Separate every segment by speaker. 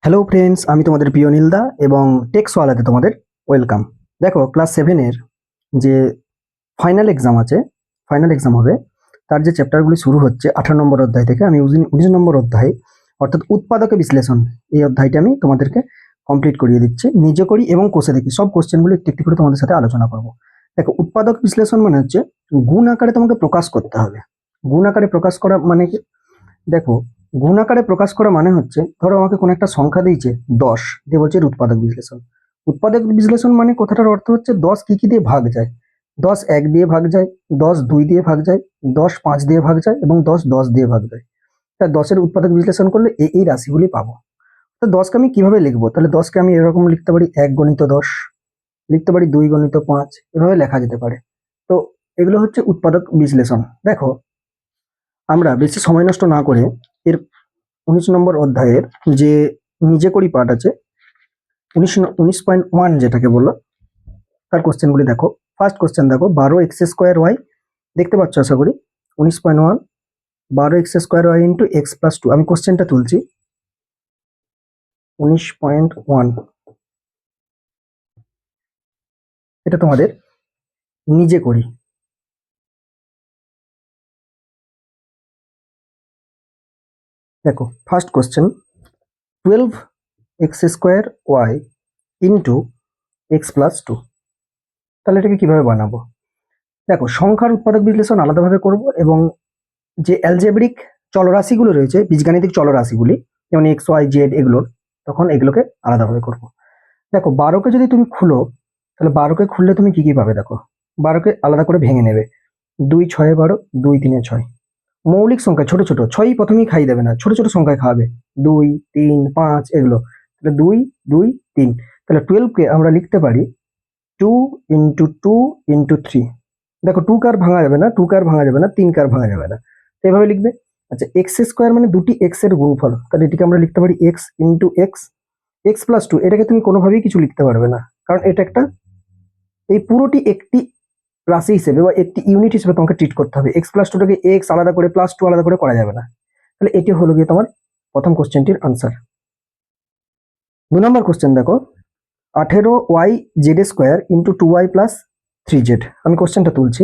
Speaker 1: Hello friends, আমি তোমাদের প্রিয় নীলদা এবং টেক্সওয়ালাতে তোমাদের ওয়েলকাম। দেখো, ক্লাস 7-এর যে ফাইনাল এক্সাম আছে, ফাইনাল এক্সাম হবে, তার যে চ্যাপ্টারগুলি শুরু হচ্ছে 18 নম্বর অধ্যায় থেকে। আমি 19 নম্বর অধ্যায় অর্থাৎ উৎপাদকে বিশ্লেষণ, এই অধ্যায়টা আমি তোমাদেরকে কমপ্লিট করিয়ে দিচ্ছি। নিজে করি এবং কোষে দেখি সব কোশ্চেনগুলো একটু একটু করে তোমাদের সাথে আলোচনা করব। দেখো, উৎপাদক বিশ্লেষণ মানে হচ্ছে গুণ আকারে তোমাকে প্রকাশ করতে হবে। গুণ আকারে প্রকাশ করা মানে কি? দেখো, গুণ আকারে প্রকাশ করা মানে হচ্ছে, ধরো আমাকে কোনো একটা সংখ্যা দিয়েছে 10, দিয়ে বলছে এর উৎপাদক বিশ্লেষণ। উৎপাদক বিশ্লেষণ মানে কথাটার অর্থ হচ্ছে 10 কি কি দিয়ে ভাগ যায়। 10 1 দিয়ে ভাগ যায়, 10 2 দিয়ে ভাগ যায়, 10 5 দিয়ে ভাগ যায় এবং 10 10 দিয়ে ভাগ যায়। তা 10-এর উৎপাদক বিশ্লেষণ করলে এই রাশিগুলি পাবো। তো 10কে আমি কিভাবে লিখবো? তাহলে 10কে আমি এরকম লিখতে পারি 1 গণিত 10, লিখতে পারি 2 গণিত 5, এভাবে লেখা যেতে পারে। তো এগুলো হচ্ছে উৎপাদক বিশ্লেষণ। দেখো, আমরা বেশি সময় নষ্ট না করে এর 19 নম্বর অধ্যায়ের যে নিজে করি পার্ট আছে, 19.1 যেটাকে বললো, তার কোশ্চেনগুলি দেখো। ফার্স্ট কোশ্চেন দেখো, 12x² y, দেখতে পাচ্ছ আশা করি। 19.1, 12x² y ইন্টু x+2। আমি কোশ্চেনটা তুলছি। 19.1, এটা তোমাদের নিজে করি। দেখো, first question, 12x² y into x+2। তাহলে এটাকে কিভাবে বানাবো? দেখো, সংখ্যার উৎপাদক বিশ্লেষণ আলাদাভাবে করব এবং যে অ্যালজেব্রিক চলরাশিগুলো রয়েছে, বীজগাণিতিক চলরাশিগুলি, যেমন এক্স ওয়াই জেড, এগুলোর তখন এগুলোকে আলাদাভাবে করব। দেখো, 12কে যদি তুমি খুলো, তাহলে 12কে খুললে তুমি কি কি পাবে? দেখো, 12কে আলাদা করে ভেঙে নেবে। 2 6 12, 2 3 6। মৌলিক সংখ্যা ছোট ছোট, 6ই প্রথমেই খাই দেবে না, ছোট ছোট সংখ্যায় খাওয়াবে, 2 3 5 এগুলো। তাহলে 2 2 3। তাহলে 12কে আমরা লিখতে পারি 2 ইন্টু 2 ইন্টু 3। দেখো, 2 কার ভাঙা যাবে না, 2 কার ভাঙা যাবে না, 3 কার ভাঙা যাবে না, তো এভাবে লিখবে। আচ্ছা, x² মানে দুটি এক্স এর গুণফল, তাহলে এটিকে আমরা লিখতে পারি x ইন্টু এক্স, x+2। এটাকে তুমি কোনোভাবেই কিছু লিখতে পারবে না, কারণ এটা একটা, এই পুরোটি একটি রাশি হিসেবে বা একটি ইউনিট হিসেবে তোমাকে ট্রিট করতে হবে। x+2টাকে x আলাদা করে +2 আলাদা করে করা যাবে না। তাহলে এটি হলো গিয়ে তোমার প্রথম কোশ্চেনটির আনসার। 2 নম্বর কোশ্চেন দেখো, 18y z² into 2y plus 3z। আমি কোশ্চেনটা তুলছি।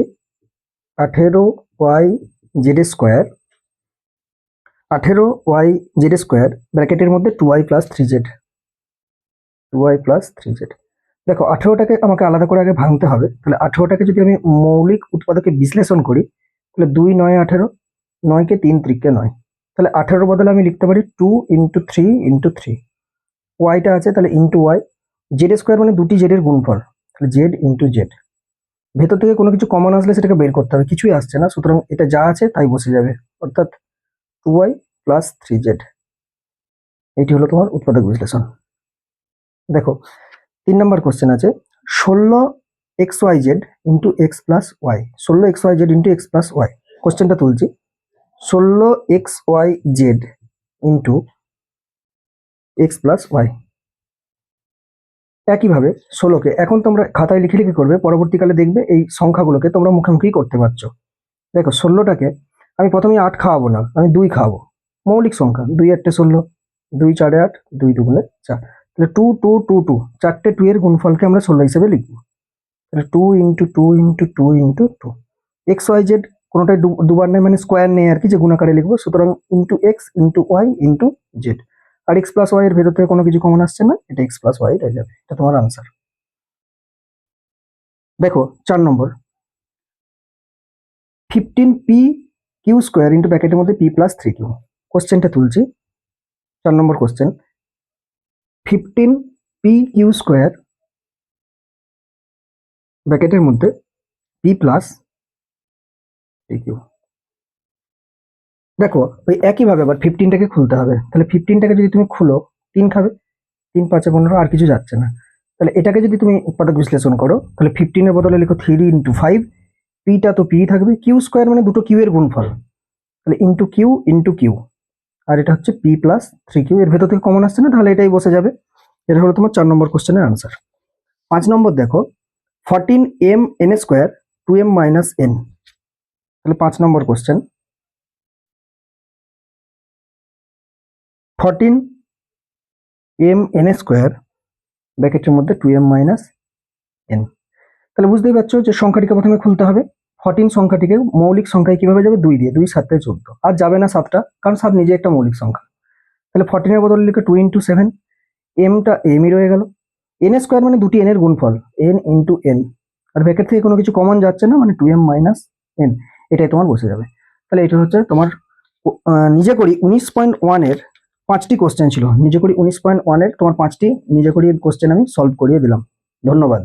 Speaker 1: 18y z², 18y z² ব্র্যাকেটের মধ্যে 2y plus 3z, 2y plus 3z। দেখো, 18টাকে আমাকে আলাদা করে আগে ভাঙতে হবে। তাহলে 18টাকে যদি আমি মৌলিক উৎপাদকে বিশ্লেষণ করি, তাহলে 2 9 18, 9কে 3 3কে 9। তাহলে 18 বদলে আমি লিখতে পারি 2 ইন্টু 3 ইন্টু 3। ওয়াইটা আছে, তাহলে ইন্টু ওয়াই। z² মানে দুটি জেড এর গুণফল, তাহলে জেড ইন্টু জেড। ভেতর থেকে কোনো কিছু কমন আসলে সেটাকে বের করতে হবে, কিছুই আসছে না, সুতরাং এটা যা আছে তাই বসে যাবে, অর্থাৎ 2y প্লাস 3z। এটি হলো তোমার উৎপাদক বিশ্লেষণ। দেখো, 3 নম্বর কোশ্চেন আছে, 16xyz into X plus Y, 16xyz into X plus Y. কোশ্চেনটা তুলছি। 16xyz into X plus Y. একইভাবে 16কে এখন তোমরা খাতায় লিখে লিখে করবে, পরবর্তীকালে দেখবে এই সংখ্যাগুলোকে তোমরা মুখোমুখি করতে পারছো। দেখো, 16টাকে আমি প্রথমে 8 খাওয়াবো না, আমি 2 খাওয়াবো। মৌলিক সংখ্যা, 2 8 16, 2 4 8, 2 2 4। তাহলে 2 2 2 2, চারটে 2 এর গুণফলকে আমরা 16 হিসেবে লিখবো। তাহলে 2 into 2 into 2 into 2। X Y Z কোনোটাই দুবার নেই, মানে স্কোয়ার নেই আর কি, যে গুণাকারে লিখবো, সুতরাং into x into y into z. আর এক্স প্লাস ওয়াই এর ভেতর থেকে কোনো কিছু কমন আসছে না, এটা এক্স প্লাস ওয়াই রয়ে যাবে। এটা তোমার আনসার। দেখো, 4 নম্বর, 15p² ইন্টু ব্র্যাকেটের মধ্যে p প্লাস 3q। কোশ্চেনটা তুলছি। 4 নম্বর কোশ্চেন, 15p² ব্র্যাকেটের মধ্যে p প্লাস 3q। দেখো, ওই একইভাবে আবার 15টাকে খুলতে হবে। তাহলে 15টাকে যদি তুমি খুলো, 3 খাবে, 3 5 15, আর কিছু যাচ্ছে না। তাহলে এটাকে যদি তুমি উৎপাদক বিশ্লেষণ করো, তাহলে 15 এর বদলে লিখো 3 ইন্টু 5, পিটা তো পি থাকবে, কিউ² মানে দুটো কিউ এর গুণফল, তাহলে ইন্টু কিউ, আর এটা হচ্ছে পি প্লাস 3q। এর ভেতর থেকে কমন আসছে না, তাহলে এটাই বসে যাবে। এটা হলো তোমার 4 নম্বর কোশ্চেনের আনসার। 5 নম্বর দেখো, 14mn² 2m মাইনাস n। তাহলে 5 নম্বর কোশ্চেন, 14 এম এন স্কোয়ার ব্র্যাকেটের মধ্যে 2m মাইনাস এন। তাহলে বুঝতেই পারছো যে সংখ্যাটিকে প্রথমে খুলতে হবে। 14 সংখ্যাটিকে মৌলিক সংখ্যায় কিভাবে যাবে, 2 দিয়ে, 2 7 14, আর যাবে না 7টা, কারণ 7 নিজে একটা মৌলিক সংখ্যা। তাহলে 14 এর বদলে লিখে 2 ইন্টু 7, এমটা এমই রয়ে গেল। এন স্কোয়ার মানে দুটি এন এর গুণফল, এন ইন্টু এন, আর ব্র্যাকেট থেকে কোনো কিছু কমন যাচ্ছে না, মানে 2m মাইনাস এন, এটাই তোমার বসে যাবে। তাহলে এটা হচ্ছে তোমার নিজে করি 19.1 এর 5টি কোশ্চেন ছিল, নিজে করি 19.1 এর তোমার 5টি নিজে করি কোশ্চেন আমি সলভ করিয়ে দিলাম। ধন্যবাদ।